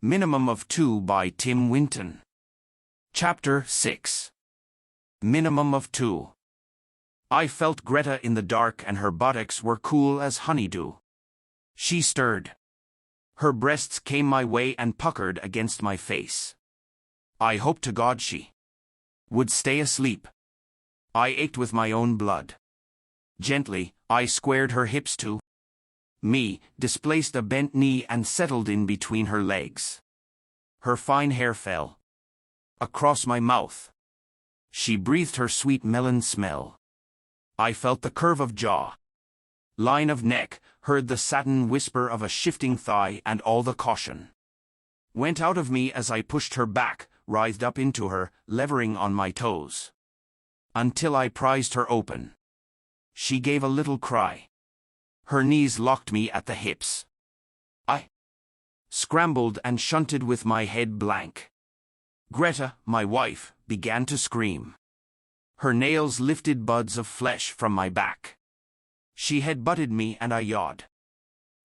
Minimum of 2 by Tim Winton. Chapter 6. Minimum of 2. I felt Greta in the dark and her buttocks were cool as honeydew. She stirred. Her breasts came my way and puckered against my face. I hoped to God she would stay asleep. I ached with my own blood. Gently, I squared her hips to me, displaced a bent knee and settled in between her legs. Her fine hair fell across my mouth. She breathed her sweet melon smell. I felt the curve of jaw, line of neck, heard the satin whisper of a shifting thigh, and all the caution went out of me as I pushed her back, writhed up into her, levering on my toes, until I prized her open. She gave a little cry. Her knees locked me at the hips. I scrambled and shunted with my head blank. Greta, my wife, began to scream. Her nails lifted buds of flesh from my back. She head-butted me and I yawed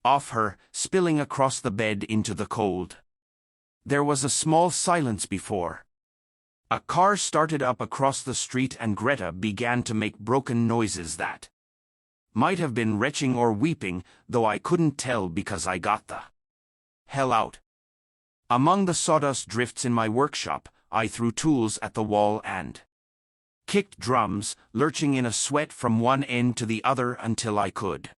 off her, spilling across the bed into the cold. There was a small silence before a car started up across the street and Greta began to make broken noises that might have been retching or weeping, though I couldn't tell because I got the hell out. Among the sawdust drifts in my workshop, I threw tools at the wall and kicked drums, lurching in a sweat from one end to the other until I could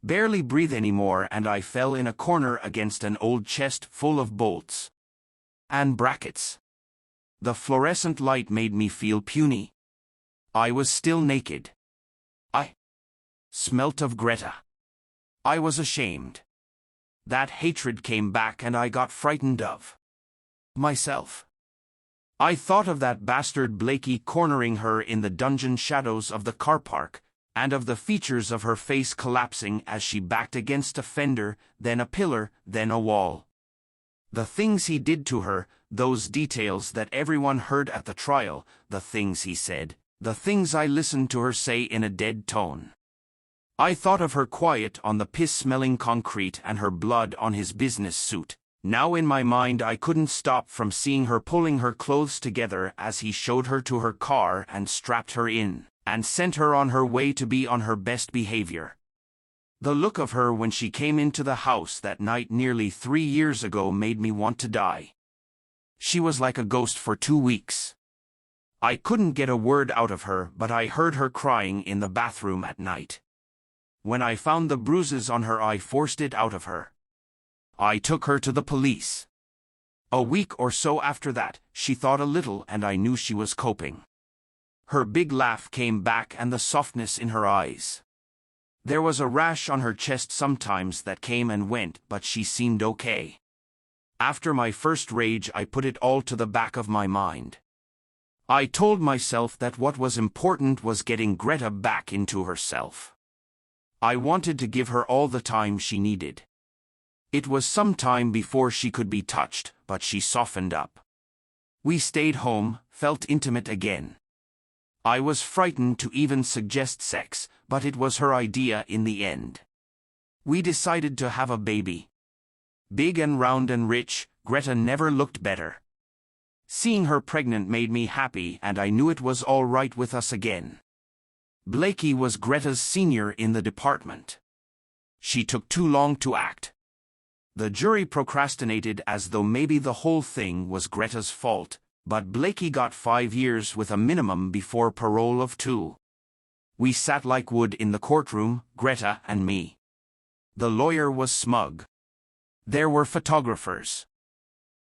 barely breathe anymore, and I fell in a corner against an old chest full of bolts and brackets. The fluorescent light made me feel puny. I was still naked. I smelt of Greta. I was ashamed. That hatred came back and I got frightened of myself. I thought of that bastard Blakey cornering her in the dungeon shadows of the car park, and of the features of her face collapsing as she backed against a fender, then a pillar, then a wall. The things he did to her, those details that everyone heard at the trial, the things he said, the things I listened to her say in a dead tone. I thought of her quiet on the piss-smelling concrete and her blood on his business suit. Now in my mind I couldn't stop from seeing her pulling her clothes together as he showed her to her car and strapped her in, and sent her on her way to be on her best behavior. The look of her when she came into the house that night nearly 3 years ago made me want to die. She was like a ghost for 2 weeks. I couldn't get a word out of her, but I heard her crying in the bathroom at night. When I found the bruises on her, I forced it out of her. I took her to the police. A week or so after that, she thought a little and I knew she was coping. Her big laugh came back and the softness in her eyes. There was a rash on her chest sometimes that came and went, but she seemed okay. After my first rage, I put it all to the back of my mind. I told myself that what was important was getting Greta back into herself. I wanted to give her all the time she needed. It was some time before she could be touched, but she softened up. We stayed home, felt intimate again. I was frightened to even suggest sex, but it was her idea in the end. We decided to have a baby. Big and round and rich, Greta never looked better. Seeing her pregnant made me happy and I knew it was all right with us again. Blakey was Greta's senior in the department. She took too long to act. The jury procrastinated as though maybe the whole thing was Greta's fault, but Blakey got 5 years with a minimum before parole of 2. We sat like wood in the courtroom, Greta and me. The lawyer was smug. There were photographers.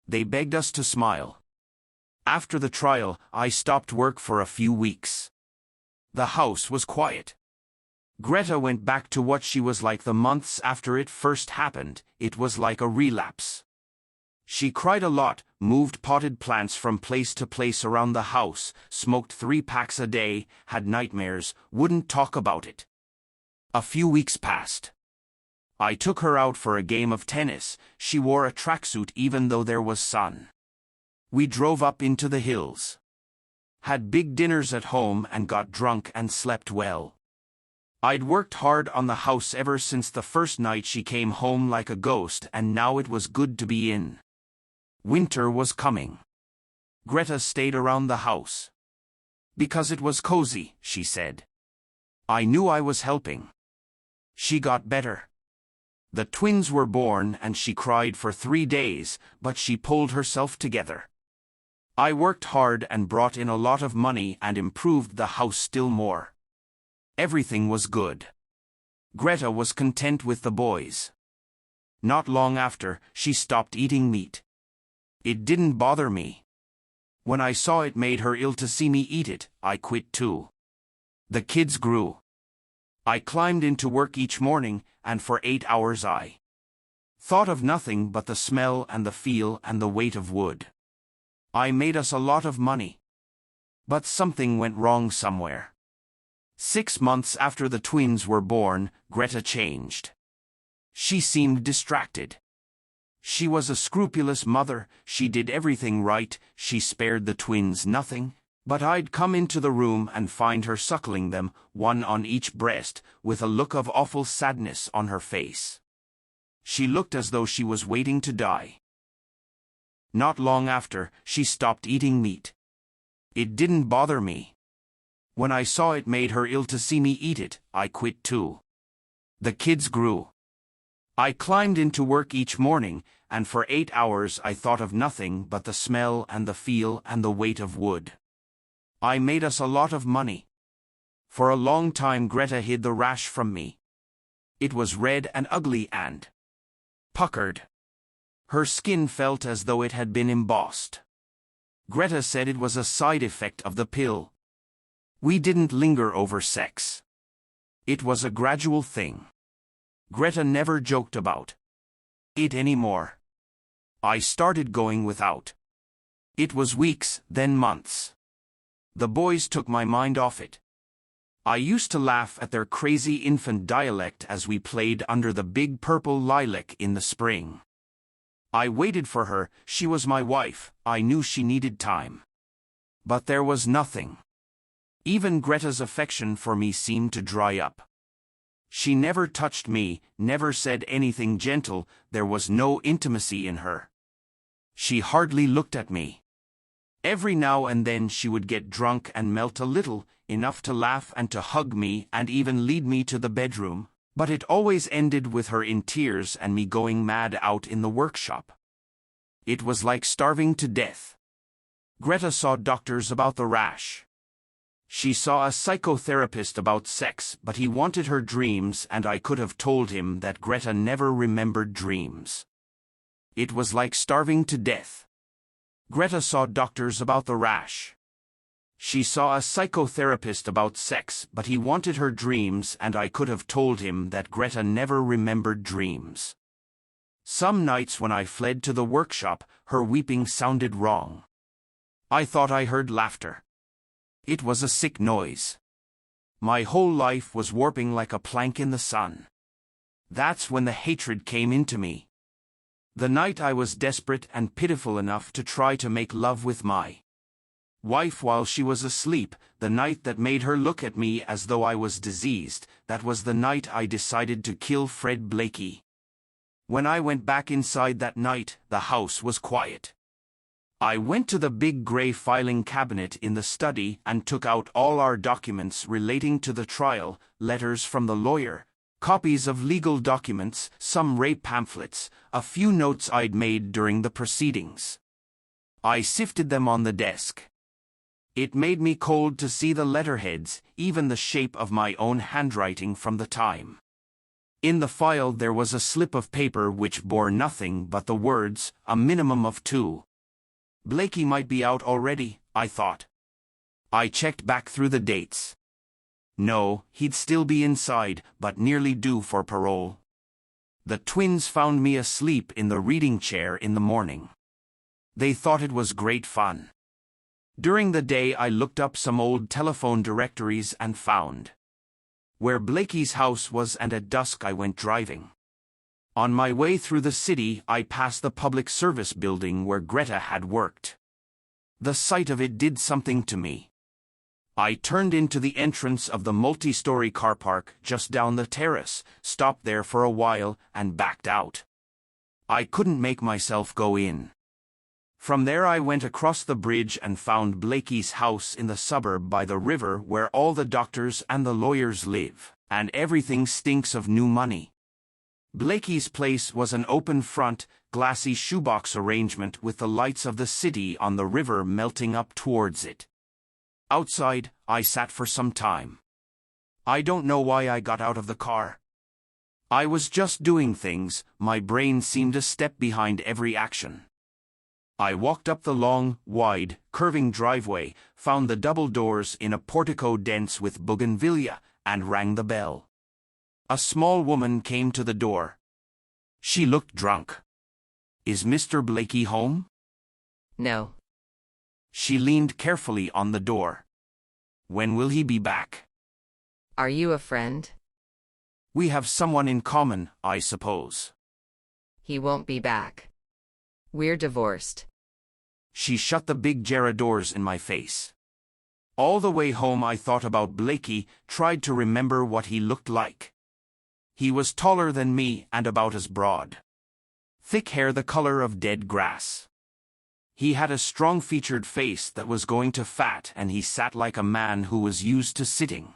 They begged us to smile. After the trial, I stopped work for a few weeks. The house was quiet. Greta went back to what she was like the months after it first happened. It was like a relapse. She cried a lot, moved potted plants from place to place around the house, smoked 3 packs a day, had nightmares, wouldn't talk about it. A few weeks passed. I took her out for a game of tennis. She wore a tracksuit even though there was sun. We drove up into the hills. Had big dinners at home and got drunk and slept well. I'd worked hard on the house ever since the first night she came home like a ghost, and now it was good to be in. Winter was coming. Greta stayed around the house. Because it was cozy, she said. I knew I was helping. She got better. The twins were born and she cried for 3 days, but she pulled herself together. I worked hard and brought in a lot of money and improved the house still more. Everything was good. Greta was content with the boys. Not long after, she stopped eating meat. It didn't bother me. When I saw it made her ill to see me eat it, I quit too. The kids grew. I climbed into work each morning, and for 8 hours I thought of nothing but the smell and the feel and the weight of wood. I made us a lot of money. But something went wrong somewhere. 6 months after the twins were born, Greta changed. She seemed distracted. She was a scrupulous mother, she did everything right, she spared the twins nothing, but I'd come into the room and find her suckling them, one on each breast, with a look of awful sadness on her face. She looked as though she was waiting to die. Not long after, she stopped eating meat. It didn't bother me. When I saw it made her ill to see me eat it, I quit too. The kids grew. I climbed into work each morning, and for 8 hours I thought of nothing but the smell and the feel and the weight of wood. I made us a lot of money. For a long time Greta hid the rash from me. It was red and ugly and puckered. Her skin felt as though it had been embossed. Greta said it was a side effect of the pill. We didn't linger over sex. It was a gradual thing. Greta never joked about it anymore. I started going without. It was weeks, then months. The boys took my mind off it. I used to laugh at their crazy infant dialect as we played under the big purple lilac in the spring. I waited for her, she was my wife, I knew she needed time. But there was nothing. Even Greta's affection for me seemed to dry up. She never touched me, never said anything gentle, there was no intimacy in her. She hardly looked at me. Every now and then she would get drunk and melt a little, enough to laugh and to hug me and even lead me to the bedroom, but it always ended with her in tears and me going mad out in the workshop. It was like starving to death. Greta saw doctors about the rash. She saw a psychotherapist about sex, but he wanted her dreams and I could have told him that Greta never remembered dreams. It was like starving to death. Greta saw doctors about the rash. She saw a psychotherapist about sex, but he wanted her dreams and I could have told him that Greta never remembered dreams. Some nights when I fled to the workshop, her weeping sounded wrong. I thought I heard laughter. It was a sick noise. My whole life was warping like a plank in the sun. That's when the hatred came into me. The night I was desperate and pitiful enough to try to make love with my wife while she was asleep, the night that made her look at me as though I was diseased, that was the night I decided to kill Fred Blakey. When I went back inside that night, the house was quiet. I went to the big gray filing cabinet in the study and took out all our documents relating to the trial, letters from the lawyer, copies of legal documents, some rape pamphlets, a few notes I'd made during the proceedings. I sifted them on the desk. It made me cold to see the letterheads, even the shape of my own handwriting from the time. In the file there was a slip of paper which bore nothing but the words, "A minimum of 2." Blakey might be out already, I thought. I checked back through the dates. No, he'd still be inside, but nearly due for parole. The twins found me asleep in the reading chair in the morning. They thought it was great fun. During the day I looked up some old telephone directories and found where Blakey's house was, and at dusk I went driving. On my way through the city I passed the public service building where Greta had worked. The sight of it did something to me. I turned into the entrance of the multi-story car park just down the terrace, stopped there for a while, and backed out. I couldn't make myself go in. From there I went across the bridge and found Blakey's house in the suburb by the river where all the doctors and the lawyers live, and everything stinks of new money. Blakey's place was an open front, glassy shoebox arrangement with the lights of the city on the river melting up towards it. Outside, I sat for some time. I don't know why I got out of the car. I was just doing things, my brain seemed a step behind every action. I walked up the long, wide, curving driveway, found the double doors in a portico dense with bougainvillea, and rang the bell. A small woman came to the door. She looked drunk. "Is Mr. Blakey home?" No. She leaned carefully on the door. "When will he be back?" Are you a friend? "We have someone in common, I suppose." He won't be back. We're divorced. She shut the big Jarrah doors in my face. All the way home I thought about Blakey, tried to remember what he looked like. He was taller than me and about as broad. Thick hair the color of dead grass. He had a strong-featured face that was going to fat, and he sat like a man who was used to sitting.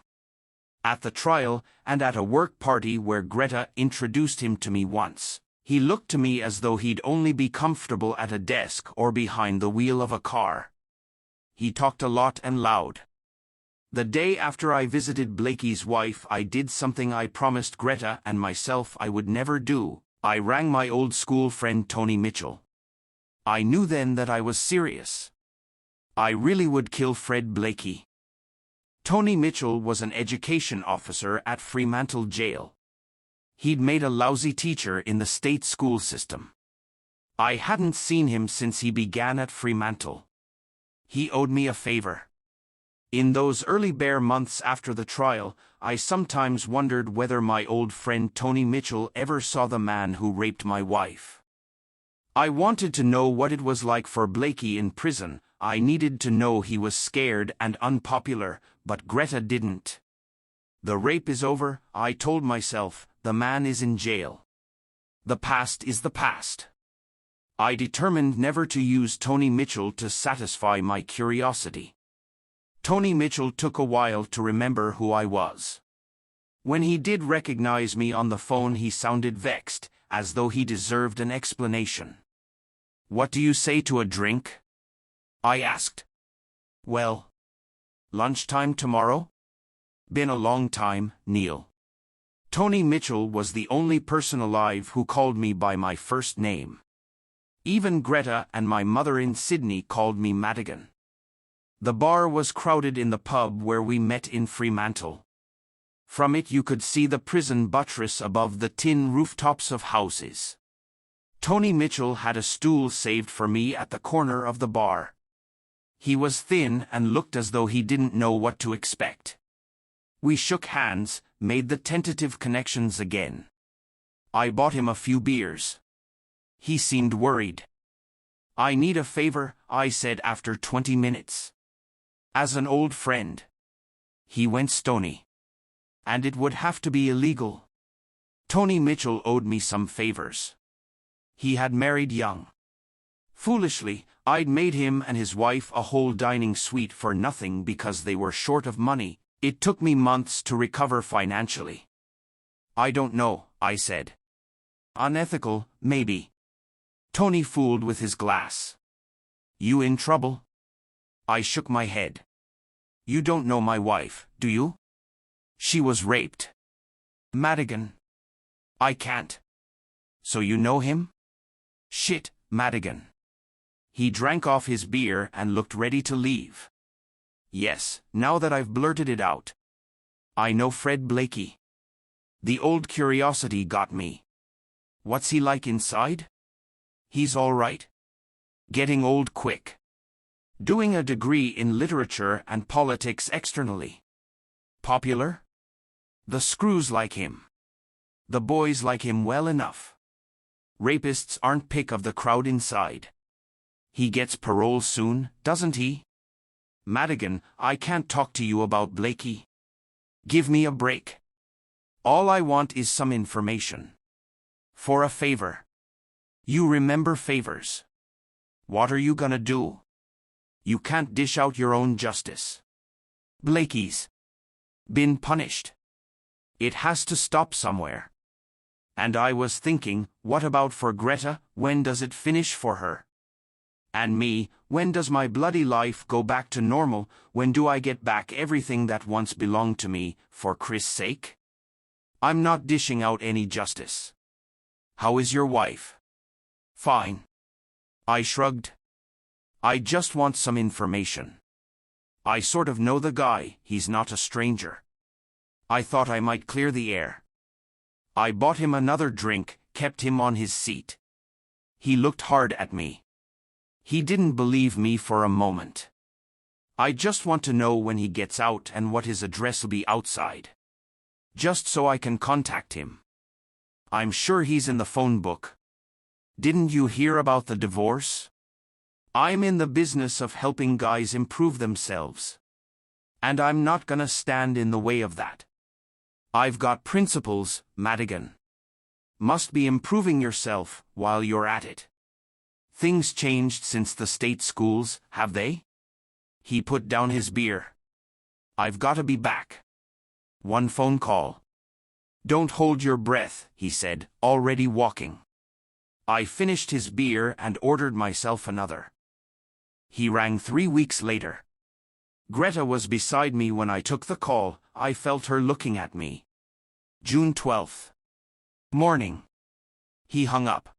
At the trial, and at a work party where Greta introduced him to me once, he looked to me as though he'd only be comfortable at a desk or behind the wheel of a car. He talked a lot and loud. The day after I visited Blakey's wife, I did something I promised Greta and myself I would never do. I rang my old school friend Tony Mitchell. I knew then that I was serious. I really would kill Fred Blakey. Tony Mitchell was an education officer at Fremantle Jail. He'd made a lousy teacher in the state school system. I hadn't seen him since he began at Fremantle. He owed me a favor. In those early bare months after the trial, I sometimes wondered whether my old friend Tony Mitchell ever saw the man who raped my wife. I wanted to know what it was like for Blakey in prison. I needed to know he was scared and unpopular, but Greta didn't. The rape is over, I told myself, the man is in jail. The past is the past. I determined never to use Tony Mitchell to satisfy my curiosity. Tony Mitchell took a while to remember who I was. When he did recognize me on the phone, he sounded vexed, as though he deserved an explanation. "What do you say to a drink?" I asked. "Well, lunchtime tomorrow?" "Been a long time, Neil." Tony Mitchell was the only person alive who called me by my first name. Even Greta and my mother in Sydney called me Madigan. The bar was crowded in the pub where we met in Fremantle. From it you could see the prison buttress above the tin rooftops of houses. Tony Mitchell had a stool saved for me at the corner of the bar. He was thin and looked as though he didn't know what to expect. We shook hands, made the tentative connections again. I bought him a few beers. He seemed worried. "I need a favor," I said after 20 minutes. "As an old friend." He went stony. "And it would have to be illegal." Tony Mitchell owed me some favors. He had married young. Foolishly, I'd made him and his wife a whole dining suite for nothing because they were short of money. It took me months to recover financially. "I don't know," I said. "Unethical, maybe." Tony fooled with his glass. "You in trouble?" I shook my head. "You don't know my wife, do you?" "She was raped." "Madigan." "I can't." "So you know him?" "Shit, Madigan." He drank off his beer and looked ready to leave. "Yes, now that I've blurted it out. I know Fred Blakey." The old curiosity got me. "What's he like inside?" "He's all right. Getting old quick. Doing a degree in literature and politics externally. Popular? The screws like him. The boys like him well enough. Rapists aren't pick of the crowd inside. He gets parole soon, doesn't he?" "Madigan, I can't talk to you about Blakey. Give me a break. All I want is some information. For a favor. You remember favors. What are you gonna do? You can't dish out your own justice. Blakey's been punished. It has to stop somewhere. And I was thinking, what about for Greta? When does it finish for her? And me, when does my bloody life go back to normal? When do I get back everything that once belonged to me, for Chris' sake? I'm not dishing out any justice. How is your wife? Fine. I shrugged. I just want some information. I sort of know the guy, he's not a stranger. I thought I might clear the air. I bought him another drink, kept him on his seat. He looked hard at me. He didn't believe me for a moment. I just want to know when he gets out and what his address will be outside. Just so I can contact him. I'm sure he's in the phone book. Didn't you hear about the divorce? I'm in the business of helping guys improve themselves. And I'm not gonna stand in the way of that. I've got principles, Madigan. Must be improving yourself while you're at it. Things changed since the state schools, have they? He put down his beer. I've gotta be back. One phone call. Don't hold your breath, he said, already walking. I finished his beer and ordered myself another. He rang 3 weeks later. Greta was beside me when I took the call. I felt her looking at me. June 12th. Morning. He hung up.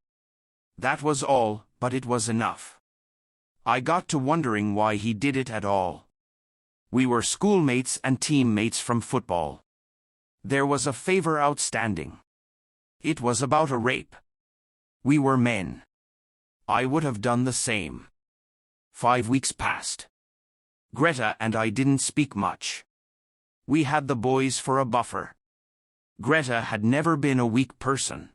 That was all, but it was enough. I got to wondering why he did it at all. We were schoolmates and teammates from football. There was a favor outstanding. It was about a rape. We were men. I would have done the same. 5 weeks passed. Greta and I didn't speak much. We had the boys for a buffer. Greta had never been a weak person.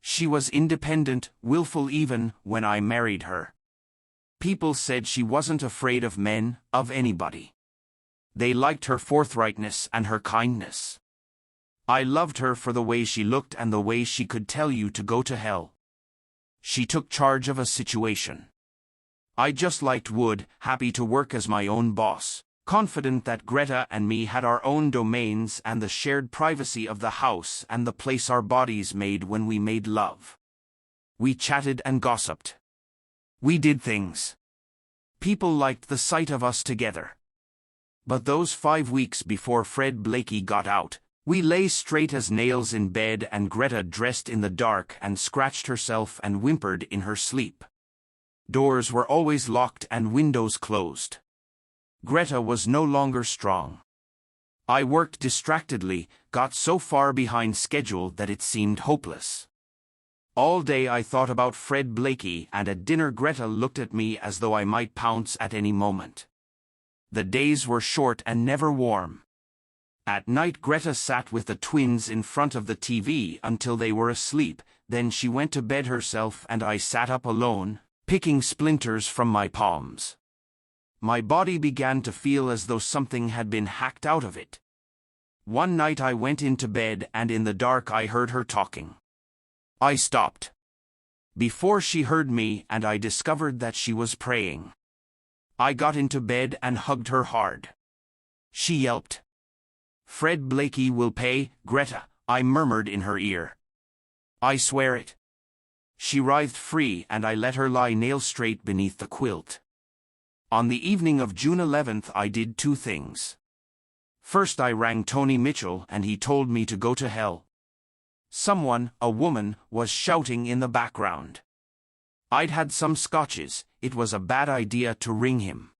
She was independent, willful even when I married her. People said she wasn't afraid of men, of anybody. They liked her forthrightness and her kindness. I loved her for the way she looked and the way she could tell you to go to hell. She took charge of a situation. I just liked Wood, happy to work as my own boss, confident that Greta and me had our own domains and the shared privacy of the house and the place our bodies made when we made love. We chatted and gossiped. We did things. People liked the sight of us together. But those 5 weeks before Fred Blakey got out, we lay straight as nails in bed and Greta dressed in the dark and scratched herself and whimpered in her sleep. Doors were always locked and windows closed. Greta was no longer strong. I worked distractedly, got so far behind schedule that it seemed hopeless. All day I thought about Fred Blakey, and at dinner Greta looked at me as though I might pounce at any moment. The days were short and never warm. At night Greta sat with the twins in front of the TV until they were asleep, then she went to bed herself and I sat up alone, picking splinters from my palms. My body began to feel as though something had been hacked out of it. One night I went into bed and in the dark I heard her talking. I stopped. Before she heard me and I discovered that she was praying. I got into bed and hugged her hard. She yelped. Fred Blakey will pay, Greta, I murmured in her ear. I swear it. She writhed free and I let her lie nail straight beneath the quilt. On the evening of June 11th I did 2 things. First I rang Tony Mitchell and he told me to go to hell. Someone, a woman, was shouting in the background. I'd had some scotches, it was a bad idea to ring him.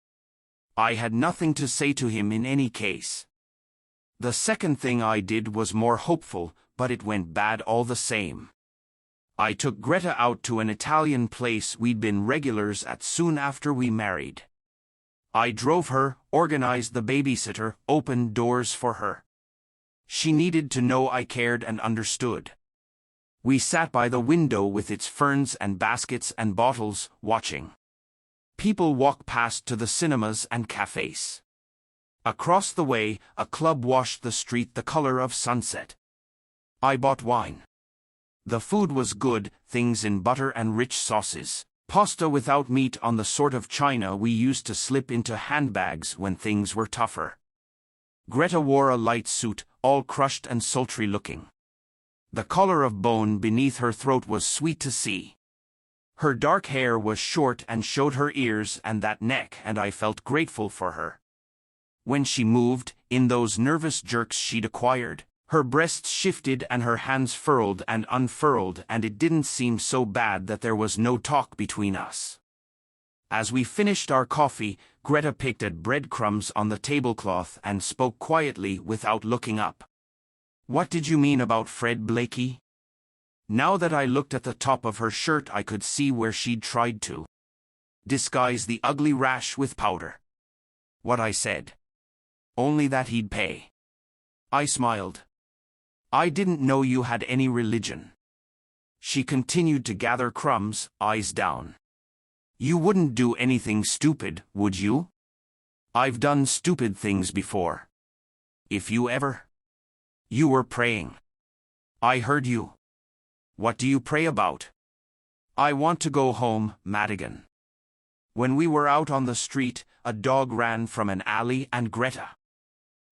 I had nothing to say to him in any case. The second thing I did was more hopeful, but it went bad all the same. I took Greta out to an Italian place we'd been regulars at soon after we married. I drove her, organized the babysitter, opened doors for her. She needed to know I cared and understood. We sat by the window with its ferns and baskets and bottles, watching. People walked past to the cinemas and cafes. Across the way, a club washed the street the color of sunset. I bought wine. The food was good, things in butter and rich sauces, Pasta without meat on the sort of china we used to slip into handbags when things were tougher. Greta wore a light suit, all crushed and sultry looking. The collar of bone beneath her throat was sweet to see. Her dark hair was short and showed her ears and that neck, and I felt grateful for her. When she moved, in those nervous jerks she'd acquired, her breasts shifted and her hands furled and unfurled, and it didn't seem so bad that there was no talk between us. As we finished our coffee, Greta picked at breadcrumbs on the tablecloth and spoke quietly without looking up. "What did you mean about Fred Blakey?" Now that I looked at the top of her shirt, I could see where she'd tried to disguise the ugly rash with powder. What I said. Only that he'd pay. I smiled. "I didn't know you had any religion." She continued to gather crumbs, eyes down. "You wouldn't do anything stupid, would you?" "I've done stupid things before." "If you ever..." "You were praying." "I heard you." "What do you pray about?" "I want to go home, Madigan." When we were out on the street, a dog ran from an alley and Greta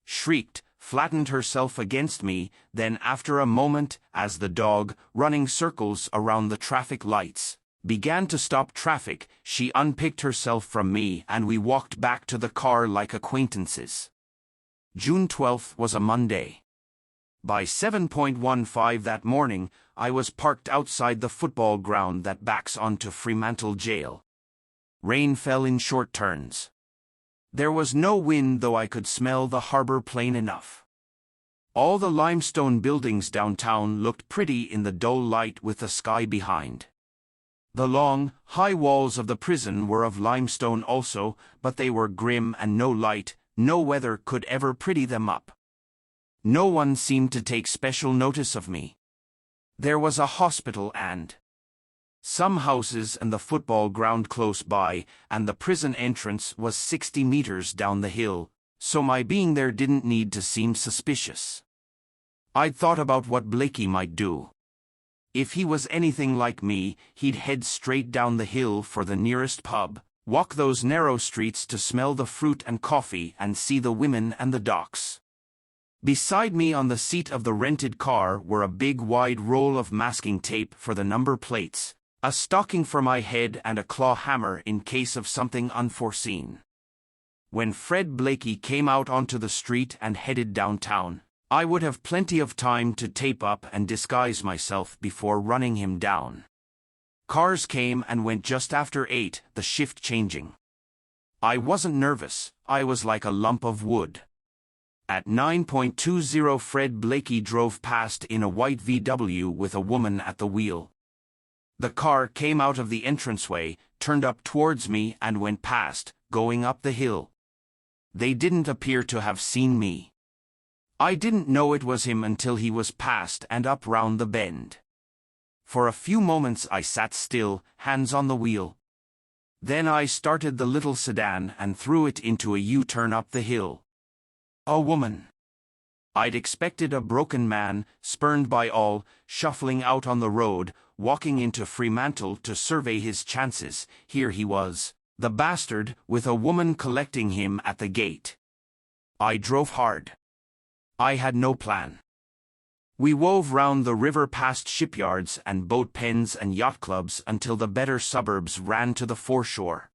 shrieked, flattened herself against me, then after a moment, as the dog, running circles around the traffic lights, began to stop traffic, she unpicked herself from me and we walked back to the car like acquaintances. June 12th was a Monday. By 7:15 that morning, I was parked outside the football ground that backs onto Fremantle Jail. Rain fell in short turns. There was no wind, though I could smell the harbor plain enough. All the limestone buildings downtown looked pretty in the dull light with the sky behind. The long, high walls of the prison were of limestone also, but they were grim and no light, no weather could ever pretty them up. No one seemed to take special notice of me. There was a hospital and some houses and the football ground close by, and the prison entrance was 60 meters down the hill, so my being there didn't need to seem suspicious. I'd thought about what Blakey might do. If he was anything like me, he'd head straight down the hill for the nearest pub, walk those narrow streets to smell the fruit and coffee and see the women and the docks. Beside me on the seat of the rented car were a big wide roll of masking tape for the number plates, a stocking for my head and a claw hammer in case of something unforeseen. When Fred Blakey came out onto the street and headed downtown, I would have plenty of time to tape up and disguise myself before running him down. Cars came and went just after 8, the shift changing. I wasn't nervous, I was like a lump of wood. At 9:20 Fred Blakey drove past in a white VW with a woman at the wheel. The car came out of the entranceway, turned up towards me and went past, going up the hill. They didn't appear to have seen me. I didn't know it was him until he was past and up round the bend. For a few moments I sat still, hands on the wheel. Then I started the little sedan and threw it into a U-turn up the hill. A woman. I'd expected a broken man, spurned by all, shuffling out on the road, walking into Fremantle to survey his chances. Here he was, the bastard, with a woman collecting him at the gate. I drove hard. I had no plan. We wove round the river past shipyards and boat pens and yacht clubs until the better suburbs ran to the foreshore.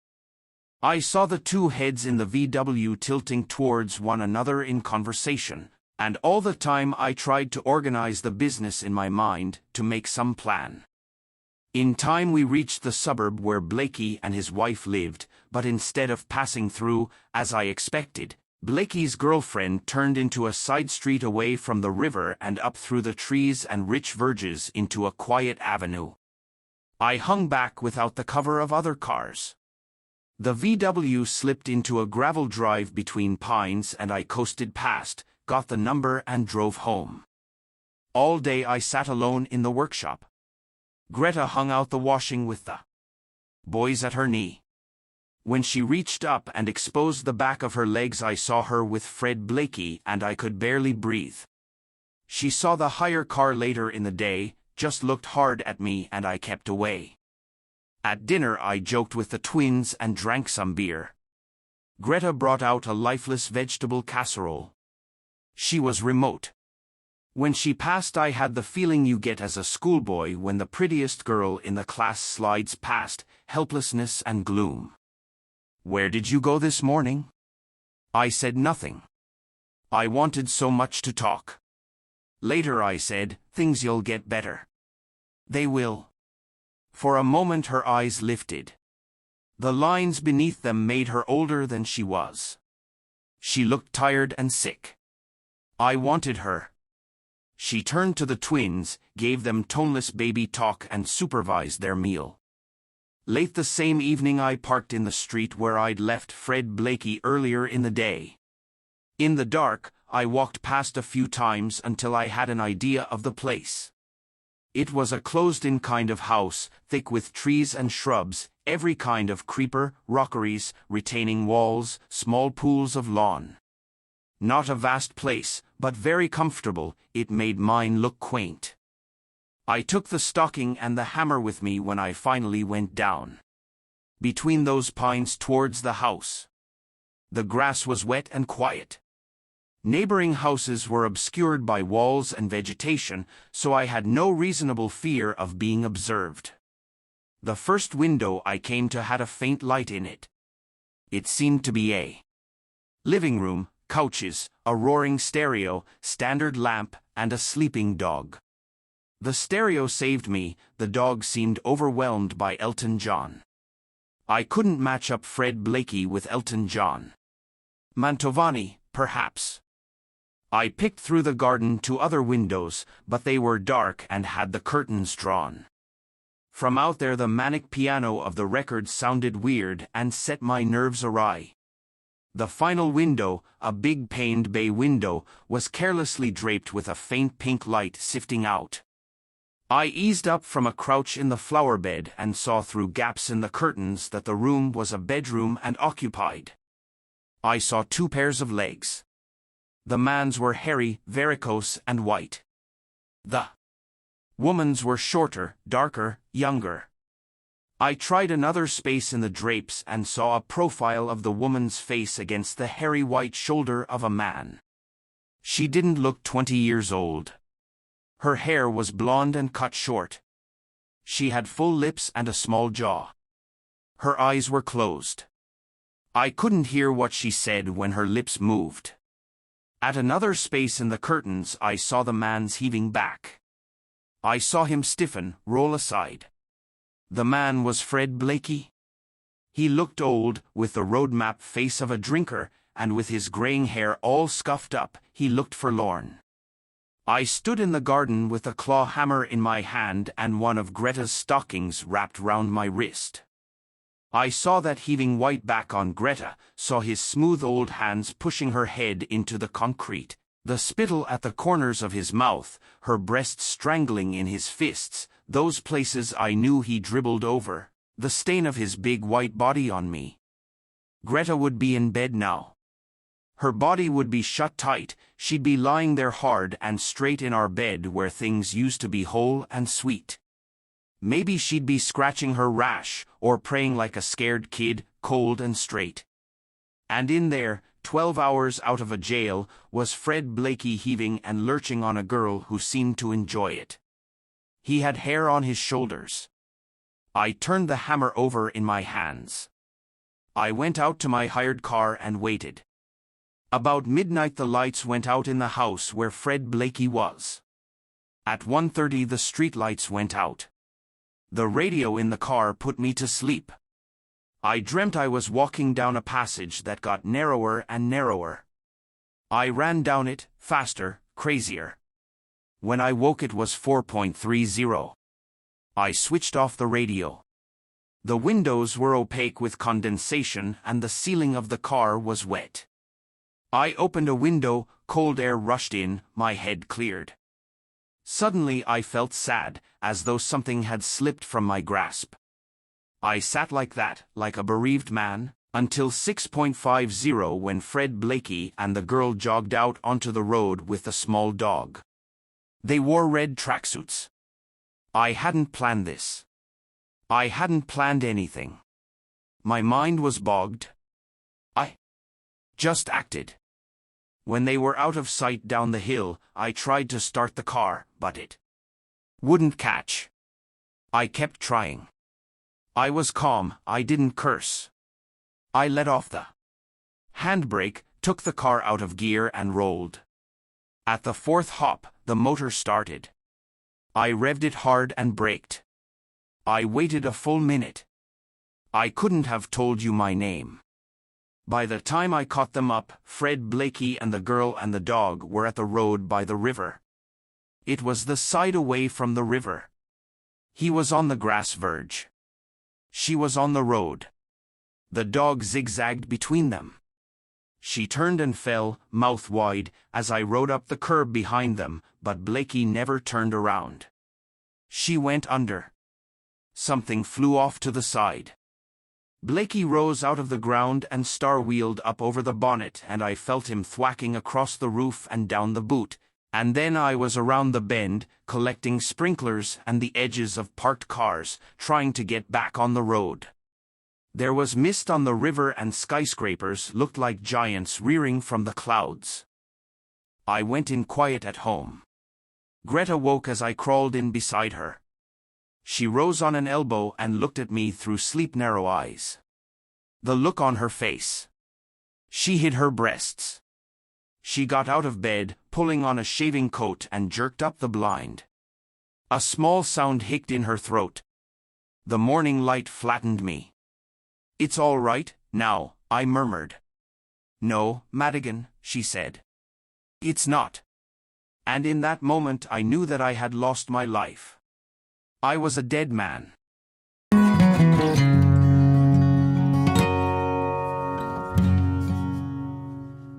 I saw the two heads in the VW tilting towards one another in conversation, and all the time I tried to organize the business in my mind, to make some plan. In time we reached the suburb where Blakey and his wife lived, but instead of passing through, as I expected, Blakey's girlfriend turned into a side street away from the river and up through the trees and rich verges into a quiet avenue. I hung back without the cover of other cars. The VW slipped into a gravel drive between pines and I coasted past, got the number and drove home. All day I sat alone in the workshop. Greta hung out the washing with the boys at her knee. When she reached up and exposed the back of her legs, I saw her with Fred Blakey and I could barely breathe. She saw the hire car later in the day, just looked hard at me and I kept away. At dinner I joked with the twins and drank some beer. Greta brought out a lifeless vegetable casserole. She was remote. When she passed, I had the feeling you get as a schoolboy when the prettiest girl in the class slides past, helplessness and gloom. "Where did you go this morning?" I said nothing. I wanted so much to talk. Later I said, "Things you'll get better." "They will." For a moment her eyes lifted. The lines beneath them made her older than she was. She looked tired and sick. I wanted her. She turned to the twins, gave them toneless baby talk and supervised their meal. Late the same evening I parked in the street where I'd left Fred Blakey earlier in the day. In the dark, I walked past a few times until I had an idea of the place. It was a closed-in kind of house, thick with trees and shrubs, every kind of creeper, rockeries, retaining walls, small pools of lawn. Not a vast place, but very comfortable. It made mine look quaint. I took the stocking and the hammer with me when I finally went down. Between those pines towards the house. The grass was wet and quiet. Neighboring houses were obscured by walls and vegetation, so I had no reasonable fear of being observed. The first window I came to had a faint light in it. It seemed to be a living room, couches, a roaring stereo, standard lamp, and a sleeping dog. The stereo saved me. The dog seemed overwhelmed by Elton John. I couldn't match up Fred Blakey with Elton John. Mantovani, perhaps. I picked through the garden to other windows, but they were dark and had the curtains drawn. From out there the manic piano of the record sounded weird and set my nerves awry. The final window, a big paned bay window, was carelessly draped with a faint pink light sifting out. I eased up from a crouch in the flower bed and saw through gaps in the curtains that the room was a bedroom and occupied. I saw 2 pairs of legs. The man's were hairy, varicose, and white. The woman's were shorter, darker, younger. I tried another space in the drapes and saw a profile of the woman's face against the hairy white shoulder of a man. She didn't look 20 years old. Her hair was blonde and cut short. She had full lips and a small jaw. Her eyes were closed. I couldn't hear what she said when her lips moved. At another space in the curtains I saw the man's heaving back. I saw him stiffen, roll aside. The man was Fred Blakey. He looked old, with the road-map face of a drinker, and with his graying hair all scuffed up, he looked forlorn. I stood in the garden with a claw hammer in my hand and one of Greta's stockings wrapped round my wrist. I saw that heaving white back on Greta, saw his smooth old hands pushing her head into the concrete, the spittle at the corners of his mouth, her breasts strangling in his fists, those places I knew he dribbled over, the stain of his big white body on me. Greta would be in bed now. Her body would be shut tight, she'd be lying there hard and straight in our bed where things used to be whole and sweet. Maybe she'd be scratching her rash, or praying like a scared kid, cold and straight. And in there, 12 hours out of a jail, was Fred Blakey heaving and lurching on a girl who seemed to enjoy it. He had hair on his shoulders. I turned the hammer over in my hands. I went out to my hired car and waited. About midnight the lights went out in the house where Fred Blakey was. At 1:30 the streetlights went out. The radio in the car put me to sleep. I dreamt I was walking down a passage that got narrower and narrower. I ran down it, faster, crazier. When I woke it was 4.30. I switched off the radio. The windows were opaque with condensation and the ceiling of the car was wet. I opened a window, cold air rushed in, my head cleared. Suddenly I felt sad, as though something had slipped from my grasp. I sat like that, like a bereaved man, until 6.50 when Fred Blakey and the girl jogged out onto the road with the small dog. They wore red tracksuits. I hadn't planned this. I hadn't planned anything. My mind was bogged. I just acted. When they were out of sight down the hill, I tried to start the car, but it wouldn't catch. I kept trying. I was calm, I didn't curse. I let off the handbrake, took the car out of gear and rolled. At the fourth hop, the motor started. I revved it hard and braked. I waited a full minute. I couldn't have told you my name. By the time I caught them up, Fred Blakey and the girl and the dog were at the road by the river. It was the side away from the river. He was on the grass verge. She was on the road. The dog zigzagged between them. She turned and fell, mouth wide, as I rode up the curb behind them, but Blakey never turned around. She went under. Something flew off to the side. Blakey rose out of the ground and star-wheeled up over the bonnet, and I felt him thwacking across the roof and down the boot, and then I was around the bend, collecting sprinklers and the edges of parked cars, trying to get back on the road. There was mist on the river and skyscrapers looked like giants rearing from the clouds. I went in quiet at home. Greta woke as I crawled in beside her. She rose on an elbow and looked at me through sleep-narrow eyes. The look on her face. She hid her breasts. She got out of bed, pulling on a shaving coat, and jerked up the blind. A small sound hicced in her throat. The morning light flattened me. "It's all right, now," I murmured. "No, Madigan," she said. "It's not." And in that moment I knew that I had lost my life. I was a dead man.